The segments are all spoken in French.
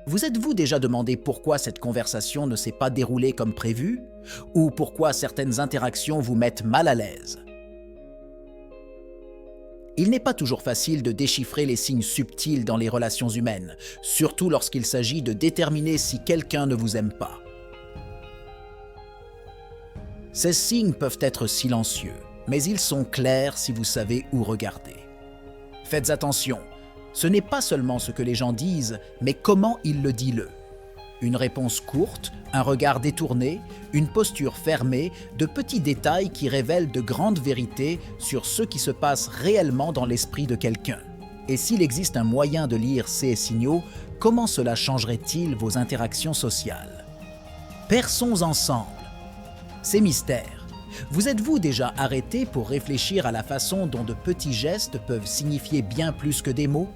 Vous êtes-vous déjà demandé pourquoi cette conversation ne s'est pas déroulée comme prévu? Ou pourquoi certaines interactions vous mettent mal à l'aise? Il n'est pas toujours facile de déchiffrer les signes subtils dans les relations humaines, surtout lorsqu'il s'agit de déterminer si quelqu'un ne vous aime pas. Ces signes peuvent être silencieux, mais ils sont clairs si vous savez où regarder. Faites attention, ce n'est pas seulement ce que les gens disent, mais comment ils le disent. Une réponse courte, un regard détourné, une posture fermée, de petits détails qui révèlent de grandes vérités sur ce qui se passe réellement dans l'esprit de quelqu'un. Et s'il existe un moyen de lire ces signaux, comment cela changerait-il vos interactions sociales? Perçons ensemble ces mystères. Vous êtes-vous déjà arrêté pour réfléchir à la façon dont de petits gestes peuvent signifier bien plus que des mots?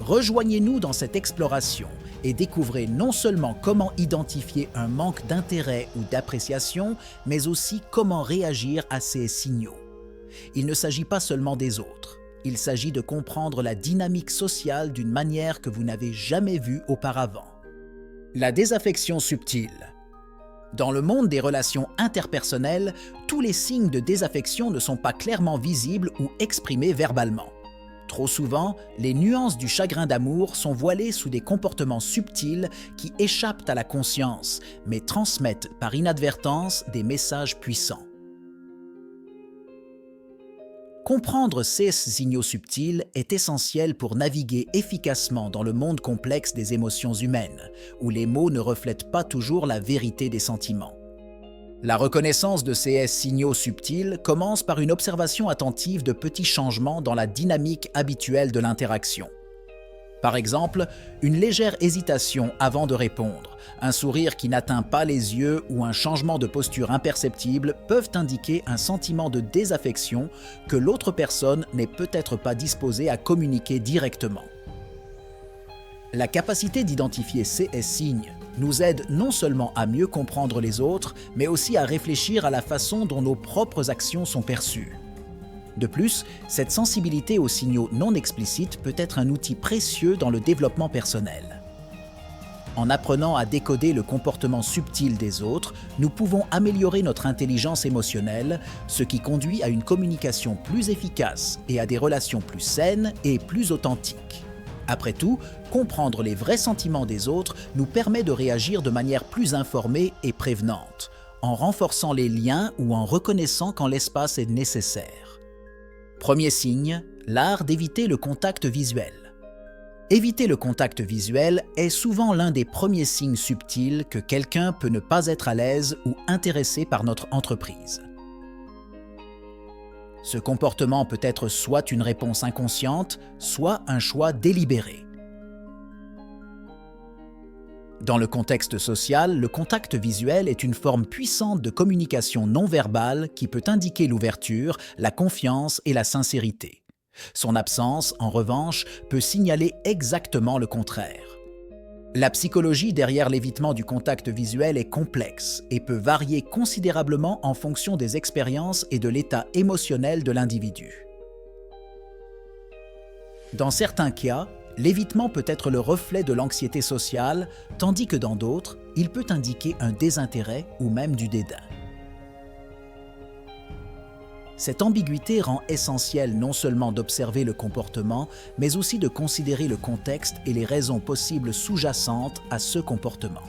Rejoignez-nous dans cette exploration et découvrez non seulement comment identifier un manque d'intérêt ou d'appréciation, mais aussi comment réagir à ces signaux. Il ne s'agit pas seulement des autres, il s'agit de comprendre la dynamique sociale d'une manière que vous n'avez jamais vue auparavant. La désaffection subtile. Dans le monde des relations interpersonnelles, tous les signes de désaffection ne sont pas clairement visibles ou exprimés verbalement. Trop souvent, les nuances du chagrin d'amour sont voilées sous des comportements subtils qui échappent à la conscience, mais transmettent par inadvertance des messages puissants. Comprendre ces signaux subtils est essentiel pour naviguer efficacement dans le monde complexe des émotions humaines, où les mots ne reflètent pas toujours la vérité des sentiments. La reconnaissance de ces signaux subtils commence par une observation attentive de petits changements dans la dynamique habituelle de l'interaction. Par exemple, une légère hésitation avant de répondre, un sourire qui n'atteint pas les yeux ou un changement de posture imperceptible peuvent indiquer un sentiment de désaffection que l'autre personne n'est peut-être pas disposée à communiquer directement. La capacité d'identifier ces signes nous aide non seulement à mieux comprendre les autres, mais aussi à réfléchir à la façon dont nos propres actions sont perçues. De plus, cette sensibilité aux signaux non explicites peut être un outil précieux dans le développement personnel. En apprenant à décoder le comportement subtil des autres, nous pouvons améliorer notre intelligence émotionnelle, ce qui conduit à une communication plus efficace et à des relations plus saines et plus authentiques. Après tout, comprendre les vrais sentiments des autres nous permet de réagir de manière plus informée et prévenante, en renforçant les liens ou en reconnaissant quand l'espace est nécessaire. Premier signe, l'art d'éviter le contact visuel. Éviter le contact visuel est souvent l'un des premiers signes subtils que quelqu'un peut ne pas être à l'aise ou intéressé par notre entreprise. Ce comportement peut être soit une réponse inconsciente, soit un choix délibéré. Dans le contexte social, le contact visuel est une forme puissante de communication non verbale qui peut indiquer l'ouverture, la confiance et la sincérité. Son absence, en revanche, peut signaler exactement le contraire. La psychologie derrière l'évitement du contact visuel est complexe et peut varier considérablement en fonction des expériences et de l'état émotionnel de l'individu. Dans certains cas, l'évitement peut être le reflet de l'anxiété sociale, tandis que dans d'autres, il peut indiquer un désintérêt ou même du dédain. Cette ambiguïté rend essentiel non seulement d'observer le comportement, mais aussi de considérer le contexte et les raisons possibles sous-jacentes à ce comportement.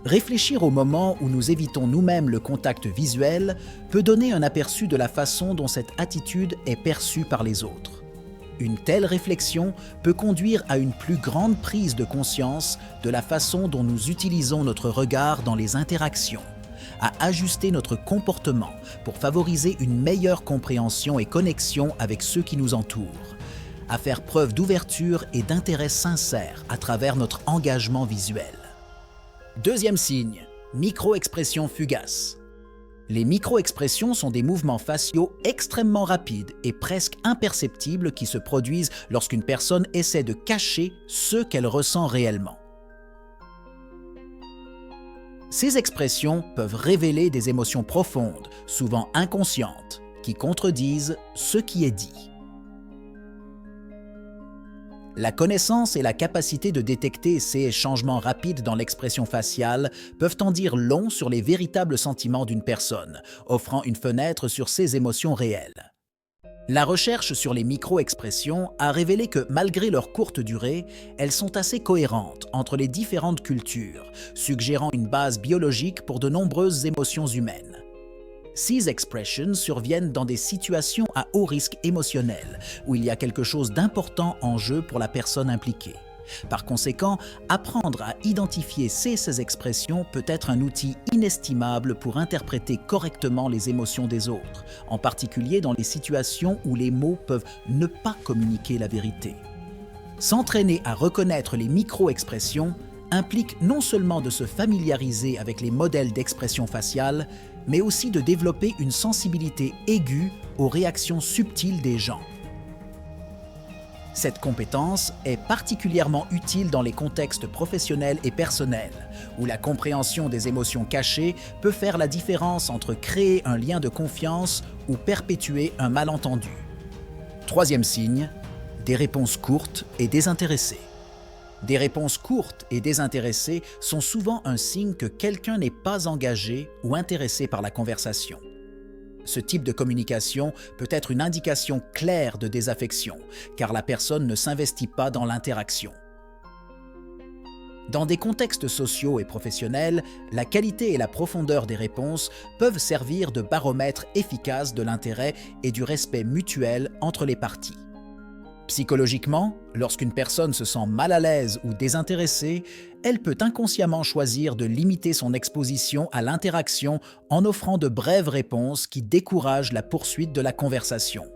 Réfléchir au moment où nous évitons nous-mêmes le contact visuel peut donner un aperçu de la façon dont cette attitude est perçue par les autres. Une telle réflexion peut conduire à une plus grande prise de conscience de la façon dont nous utilisons notre regard dans les interactions, à ajuster notre comportement pour favoriser une meilleure compréhension et connexion avec ceux qui nous entourent, à faire preuve d'ouverture et d'intérêt sincère à travers notre engagement visuel. Deuxième signe, micro-expressions fugaces. Les micro-expressions sont des mouvements faciaux extrêmement rapides et presque imperceptibles qui se produisent lorsqu'une personne essaie de cacher ce qu'elle ressent réellement. Ces expressions peuvent révéler des émotions profondes, souvent inconscientes, qui contredisent ce qui est dit. La connaissance et la capacité de détecter ces changements rapides dans l'expression faciale peuvent en dire long sur les véritables sentiments d'une personne, offrant une fenêtre sur ses émotions réelles. La recherche sur les micro-expressions a révélé que malgré leur courte durée, elles sont assez cohérentes entre les différentes cultures, suggérant une base biologique pour de nombreuses émotions humaines. Ces expressions surviennent dans des situations à haut risque émotionnel, où il y a quelque chose d'important en jeu pour la personne impliquée. Par conséquent, apprendre à identifier ces expressions peut être un outil inestimable pour interpréter correctement les émotions des autres, en particulier dans les situations où les mots peuvent ne pas communiquer la vérité. S'entraîner à reconnaître les micro-expressions implique non seulement de se familiariser avec les modèles d'expression faciale, mais aussi de développer une sensibilité aiguë aux réactions subtiles des gens. Cette compétence est particulièrement utile dans les contextes professionnels et personnels, où la compréhension des émotions cachées peut faire la différence entre créer un lien de confiance ou perpétuer un malentendu. Troisième signe, des réponses courtes et désintéressées. Des réponses courtes et désintéressées sont souvent un signe que quelqu'un n'est pas engagé ou intéressé par la conversation. Ce type de communication peut être une indication claire de désaffection, car la personne ne s'investit pas dans l'interaction. Dans des contextes sociaux et professionnels, la qualité et la profondeur des réponses peuvent servir de baromètre efficace de l'intérêt et du respect mutuel entre les parties. Psychologiquement, lorsqu'une personne se sent mal à l'aise ou désintéressée, elle peut inconsciemment choisir de limiter son exposition à l'interaction en offrant de brèves réponses qui découragent la poursuite de la conversation.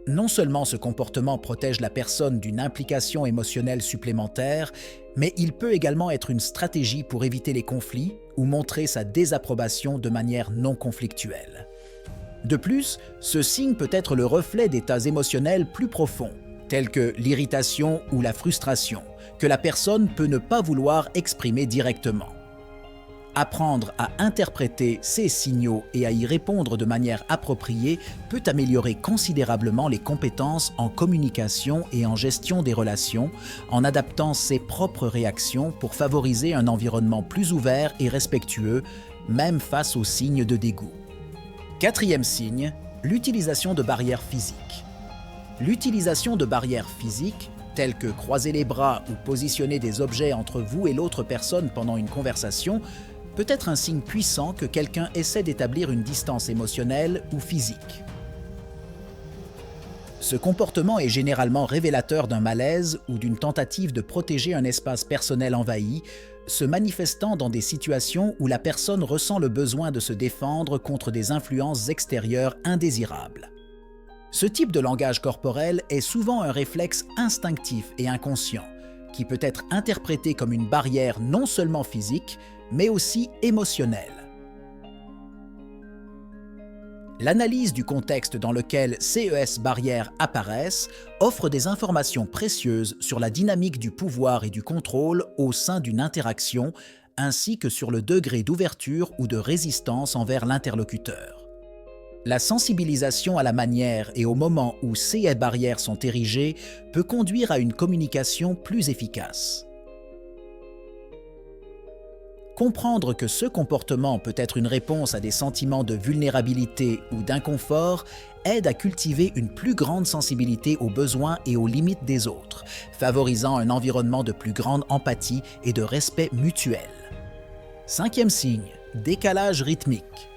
Non seulement ce comportement protège la personne d'une implication émotionnelle supplémentaire, mais il peut également être une stratégie pour éviter les conflits ou montrer sa désapprobation de manière non conflictuelle. De plus, ce signe peut être le reflet d'états émotionnels plus profonds, tels que l'irritation ou la frustration, que la personne peut ne pas vouloir exprimer directement. Apprendre à interpréter ces signaux et à y répondre de manière appropriée peut améliorer considérablement les compétences en communication et en gestion des relations, en adaptant ses propres réactions pour favoriser un environnement plus ouvert et respectueux, même face aux signes de dégoût. Quatrième signe, l'utilisation de barrières physiques. L'utilisation de barrières physiques, telles que croiser les bras ou positionner des objets entre vous et l'autre personne pendant une conversation, peut être un signe puissant que quelqu'un essaie d'établir une distance émotionnelle ou physique. Ce comportement est généralement révélateur d'un malaise ou d'une tentative de protéger un espace personnel envahi, se manifestant dans des situations où la personne ressent le besoin de se défendre contre des influences extérieures indésirables. Ce type de langage corporel est souvent un réflexe instinctif et inconscient, qui peut être interprété comme une barrière non seulement physique, mais aussi émotionnelle. L'analyse du contexte dans lequel ces barrières apparaissent offre des informations précieuses sur la dynamique du pouvoir et du contrôle au sein d'une interaction, ainsi que sur le degré d'ouverture ou de résistance envers l'interlocuteur. La sensibilisation à la manière et au moment où ces barrières sont érigées peut conduire à une communication plus efficace. Comprendre que ce comportement peut être une réponse à des sentiments de vulnérabilité ou d'inconfort aide à cultiver une plus grande sensibilité aux besoins et aux limites des autres, favorisant un environnement de plus grande empathie et de respect mutuel. Cinquième signe, décalage rythmique.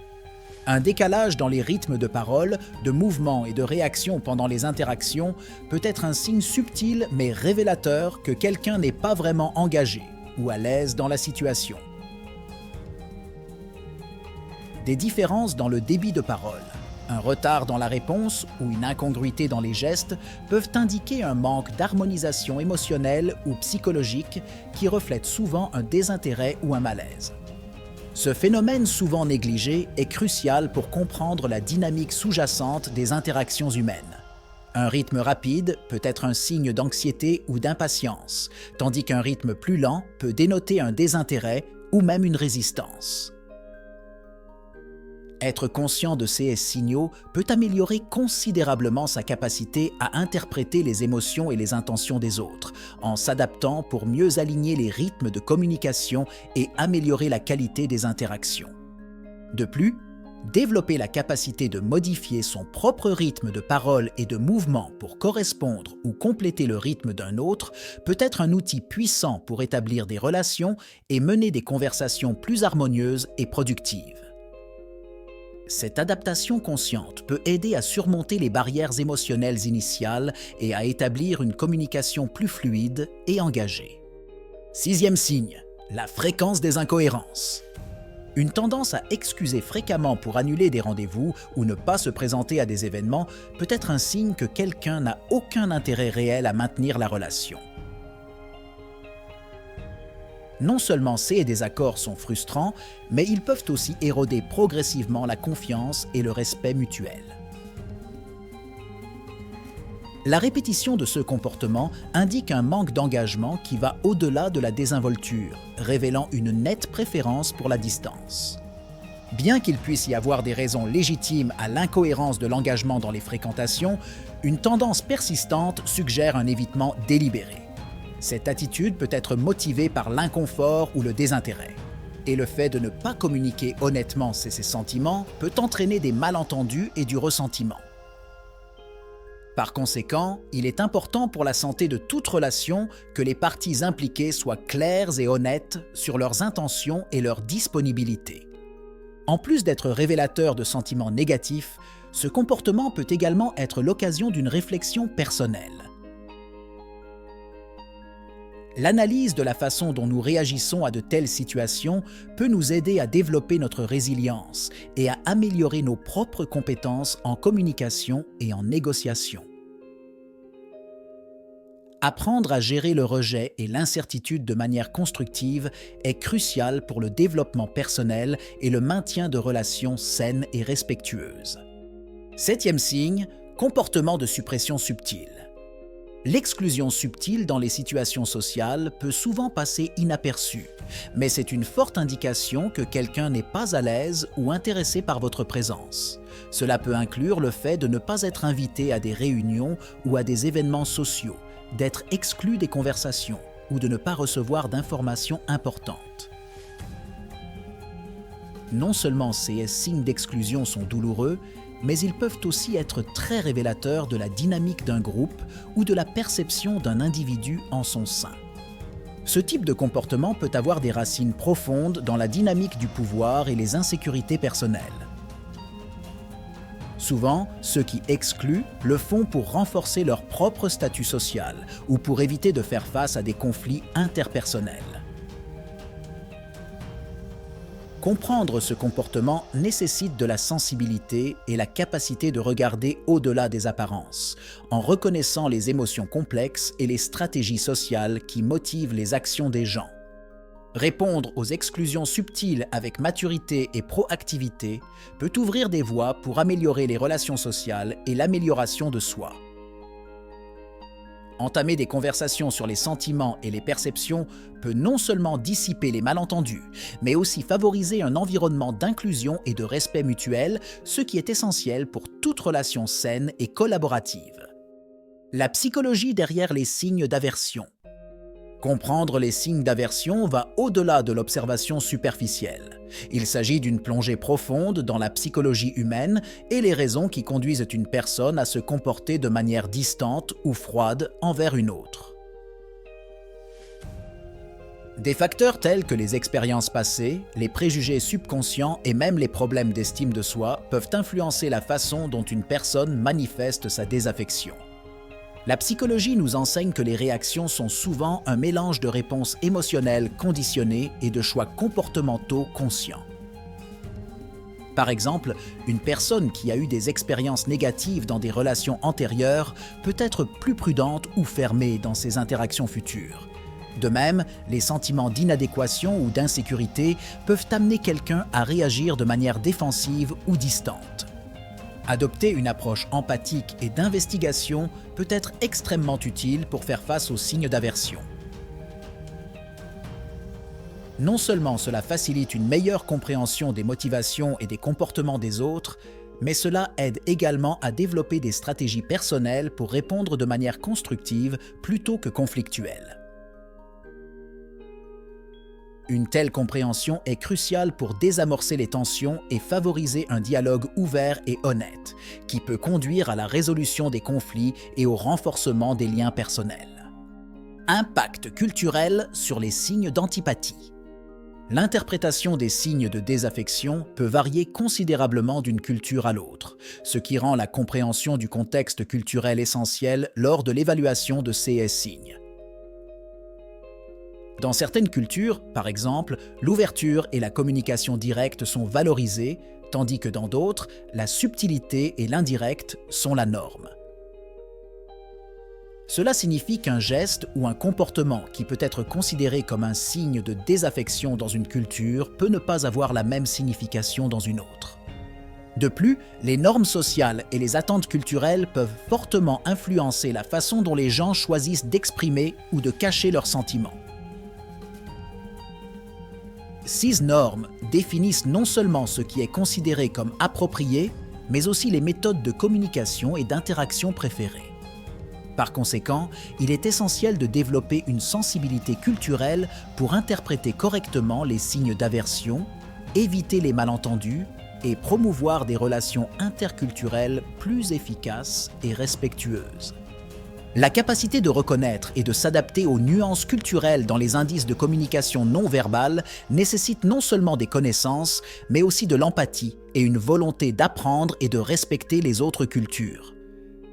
Un décalage dans les rythmes de parole, de mouvement et de réaction pendant les interactions peut être un signe subtil mais révélateur que quelqu'un n'est pas vraiment engagé ou à l'aise dans la situation. Des différences dans le débit de parole, un retard dans la réponse ou une incongruité dans les gestes peuvent indiquer un manque d'harmonisation émotionnelle ou psychologique qui reflète souvent un désintérêt ou un malaise. Ce phénomène souvent négligé est crucial pour comprendre la dynamique sous-jacente des interactions humaines. Un rythme rapide peut être un signe d'anxiété ou d'impatience, tandis qu'un rythme plus lent peut dénoter un désintérêt ou même une résistance. Être conscient de ces signaux peut améliorer considérablement sa capacité à interpréter les émotions et les intentions des autres, en s'adaptant pour mieux aligner les rythmes de communication et améliorer la qualité des interactions. De plus, développer la capacité de modifier son propre rythme de parole et de mouvement pour correspondre ou compléter le rythme d'un autre peut être un outil puissant pour établir des relations et mener des conversations plus harmonieuses et productives. Cette adaptation consciente peut aider à surmonter les barrières émotionnelles initiales et à établir une communication plus fluide et engagée. 6e signe, la fréquence des incohérences. Une tendance à excuser fréquemment pour annuler des rendez-vous ou ne pas se présenter à des événements peut être un signe que quelqu'un n'a aucun intérêt réel à maintenir la relation. Non seulement ces désaccords sont frustrants, mais ils peuvent aussi éroder progressivement la confiance et le respect mutuel. La répétition de ce comportement indique un manque d'engagement qui va au-delà de la désinvolture, révélant une nette préférence pour la distance. Bien qu'il puisse y avoir des raisons légitimes à l'incohérence de l'engagement dans les fréquentations, une tendance persistante suggère un évitement délibéré. Cette attitude peut être motivée par l'inconfort ou le désintérêt. Et le fait de ne pas communiquer honnêtement ses sentiments peut entraîner des malentendus et du ressentiment. Par conséquent, il est important pour la santé de toute relation que les parties impliquées soient claires et honnêtes sur leurs intentions et leur disponibilité. En plus d'être révélateur de sentiments négatifs, ce comportement peut également être l'occasion d'une réflexion personnelle. L'analyse de la façon dont nous réagissons à de telles situations peut nous aider à développer notre résilience et à améliorer nos propres compétences en communication et en négociation. Apprendre à gérer le rejet et l'incertitude de manière constructive est crucial pour le développement personnel et le maintien de relations saines et respectueuses. 7e signe, comportement de suppression subtile. L'exclusion subtile dans les situations sociales peut souvent passer inaperçue, mais c'est une forte indication que quelqu'un n'est pas à l'aise ou intéressé par votre présence. Cela peut inclure le fait de ne pas être invité à des réunions ou à des événements sociaux, d'être exclu des conversations ou de ne pas recevoir d'informations importantes. Non seulement ces signes d'exclusion sont douloureux, mais ils peuvent aussi être très révélateurs de la dynamique d'un groupe ou de la perception d'un individu en son sein. Ce type de comportement peut avoir des racines profondes dans la dynamique du pouvoir et les insécurités personnelles. Souvent, ceux qui excluent le font pour renforcer leur propre statut social ou pour éviter de faire face à des conflits interpersonnels. Comprendre ce comportement nécessite de la sensibilité et la capacité de regarder au-delà des apparences, en reconnaissant les émotions complexes et les stratégies sociales qui motivent les actions des gens. Répondre aux exclusions subtiles avec maturité et proactivité peut ouvrir des voies pour améliorer les relations sociales et l'amélioration de soi. Entamer des conversations sur les sentiments et les perceptions peut non seulement dissiper les malentendus, mais aussi favoriser un environnement d'inclusion et de respect mutuel, ce qui est essentiel pour toute relation saine et collaborative. La psychologie derrière les signes d'aversion. Comprendre les signes d'aversion va au-delà de l'observation superficielle. Il s'agit d'une plongée profonde dans la psychologie humaine et les raisons qui conduisent une personne à se comporter de manière distante ou froide envers une autre. Des facteurs tels que les expériences passées, les préjugés subconscients et même les problèmes d'estime de soi peuvent influencer la façon dont une personne manifeste sa désaffection. La psychologie nous enseigne que les réactions sont souvent un mélange de réponses émotionnelles conditionnées et de choix comportementaux conscients. Par exemple, une personne qui a eu des expériences négatives dans des relations antérieures peut être plus prudente ou fermée dans ses interactions futures. De même, les sentiments d'inadéquation ou d'insécurité peuvent amener quelqu'un à réagir de manière défensive ou distante. Adopter une approche empathique et d'investigation peut être extrêmement utile pour faire face aux signes d'aversion. Non seulement cela facilite une meilleure compréhension des motivations et des comportements des autres, mais cela aide également à développer des stratégies personnelles pour répondre de manière constructive plutôt que conflictuelle. Une telle compréhension est cruciale pour désamorcer les tensions et favoriser un dialogue ouvert et honnête, qui peut conduire à la résolution des conflits et au renforcement des liens personnels. Impact culturel sur les signes d'antipathie. L'interprétation des signes de désaffection peut varier considérablement d'une culture à l'autre, ce qui rend la compréhension du contexte culturel essentiel lors de l'évaluation de ces signes. Dans certaines cultures, par exemple, l'ouverture et la communication directe sont valorisées, tandis que dans d'autres, la subtilité et l'indirect sont la norme. Cela signifie qu'un geste ou un comportement qui peut être considéré comme un signe de désaffection dans une culture peut ne pas avoir la même signification dans une autre. De plus, les normes sociales et les attentes culturelles peuvent fortement influencer la façon dont les gens choisissent d'exprimer ou de cacher leurs sentiments. Ces normes définissent non seulement ce qui est considéré comme approprié, mais aussi les méthodes de communication et d'interaction préférées. Par conséquent, il est essentiel de développer une sensibilité culturelle pour interpréter correctement les signes d'aversion, éviter les malentendus et promouvoir des relations interculturelles plus efficaces et respectueuses. La capacité de reconnaître et de s'adapter aux nuances culturelles dans les indices de communication non verbale nécessite non seulement des connaissances, mais aussi de l'empathie et une volonté d'apprendre et de respecter les autres cultures.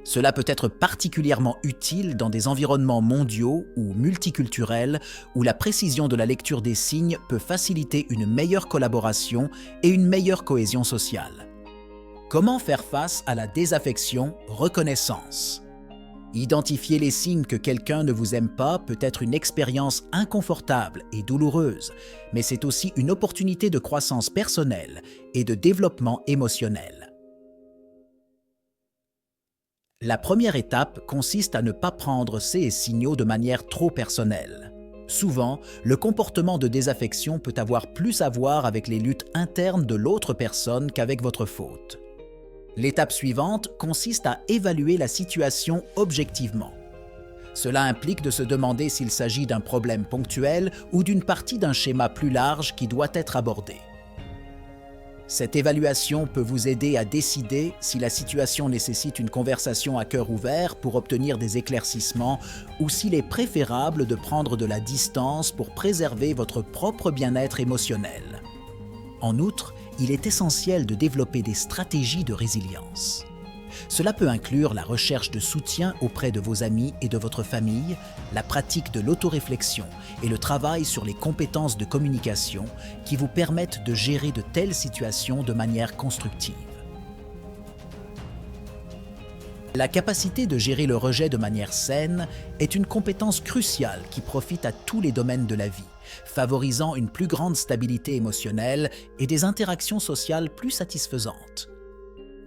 Cela peut être particulièrement utile dans des environnements mondiaux ou multiculturels où la précision de la lecture des signes peut faciliter une meilleure collaboration et une meilleure cohésion sociale. Comment faire face à la désaffection? Reconnaissance. Identifier les signes que quelqu'un ne vous aime pas peut être une expérience inconfortable et douloureuse, mais c'est aussi une opportunité de croissance personnelle et de développement émotionnel. La première étape consiste à ne pas prendre ces signaux de manière trop personnelle. Souvent, le comportement de désaffection peut avoir plus à voir avec les luttes internes de l'autre personne qu'avec votre faute. L'étape suivante consiste à évaluer la situation objectivement. Cela implique de se demander s'il s'agit d'un problème ponctuel ou d'une partie d'un schéma plus large qui doit être abordé. Cette évaluation peut vous aider à décider si la situation nécessite une conversation à cœur ouvert pour obtenir des éclaircissements ou s'il est préférable de prendre de la distance pour préserver votre propre bien-être émotionnel. En outre, il est essentiel de développer des stratégies de résilience. Cela peut inclure la recherche de soutien auprès de vos amis et de votre famille, la pratique de l'autoréflexion et le travail sur les compétences de communication qui vous permettent de gérer de telles situations de manière constructive. La capacité de gérer le rejet de manière saine est une compétence cruciale qui profite à tous les domaines de la vie, favorisant une plus grande stabilité émotionnelle et des interactions sociales plus satisfaisantes.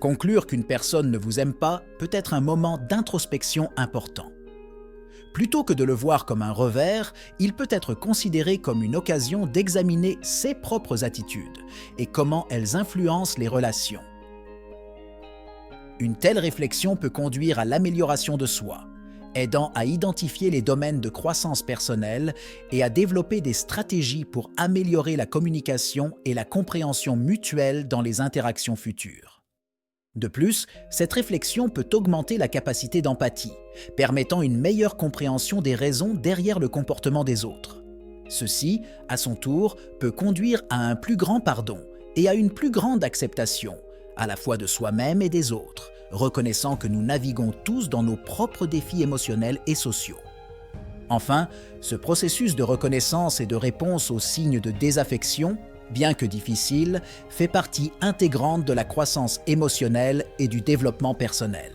Conclure qu'une personne ne vous aime pas peut être un moment d'introspection important. Plutôt que de le voir comme un revers, il peut être considéré comme une occasion d'examiner ses propres attitudes et comment elles influencent les relations. Une telle réflexion peut conduire à l'amélioration de soi, aidant à identifier les domaines de croissance personnelle et à développer des stratégies pour améliorer la communication et la compréhension mutuelle dans les interactions futures. De plus, cette réflexion peut augmenter la capacité d'empathie, permettant une meilleure compréhension des raisons derrière le comportement des autres. Ceci, à son tour, peut conduire à un plus grand pardon et à une plus grande acceptation, à la fois de soi-même et des autres, reconnaissant que nous naviguons tous dans nos propres défis émotionnels et sociaux. Enfin, ce processus de reconnaissance et de réponse aux signes de désaffection, bien que difficile, fait partie intégrante de la croissance émotionnelle et du développement personnel.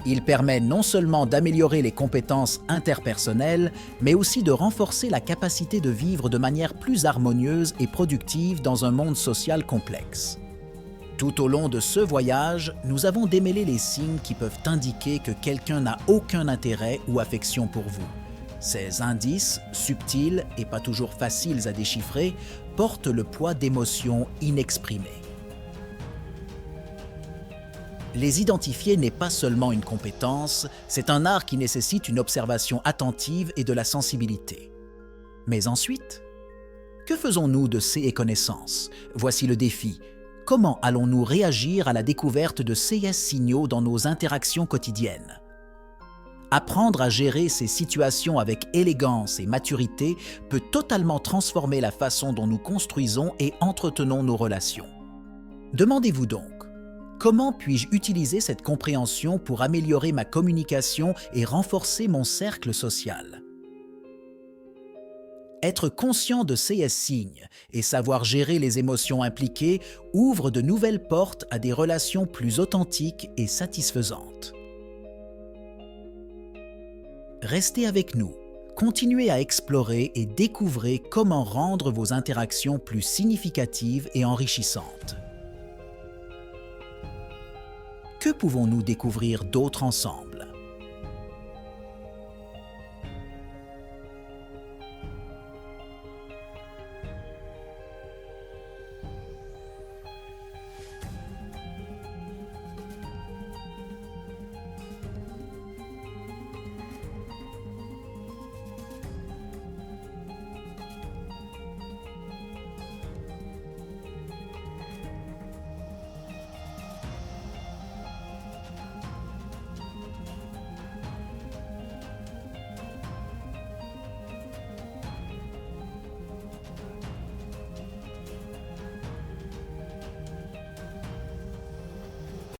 Il permet non seulement d'améliorer les compétences interpersonnelles, mais aussi de renforcer la capacité de vivre de manière plus harmonieuse et productive dans un monde social complexe. Tout au long de ce voyage, nous avons démêlé les signes qui peuvent indiquer que quelqu'un n'a aucun intérêt ou affection pour vous. Ces indices, subtils et pas toujours faciles à déchiffrer, portent le poids d'émotions inexprimées. Les identifier n'est pas seulement une compétence, c'est un art qui nécessite une observation attentive et de la sensibilité. Mais ensuite, que faisons-nous de ces connaissances? Voici le défi. Comment allons-nous réagir à la découverte de ces signaux dans nos interactions quotidiennes? Apprendre à gérer ces situations avec élégance et maturité peut totalement transformer la façon dont nous construisons et entretenons nos relations. Demandez-vous donc, comment puis-je utiliser cette compréhension pour améliorer ma communication et renforcer mon cercle social? Être conscient de ces signes et savoir gérer les émotions impliquées ouvre de nouvelles portes à des relations plus authentiques et satisfaisantes. Restez avec nous, continuez à explorer et découvrez comment rendre vos interactions plus significatives et enrichissantes. Que pouvons-nous découvrir d'autre ensemble?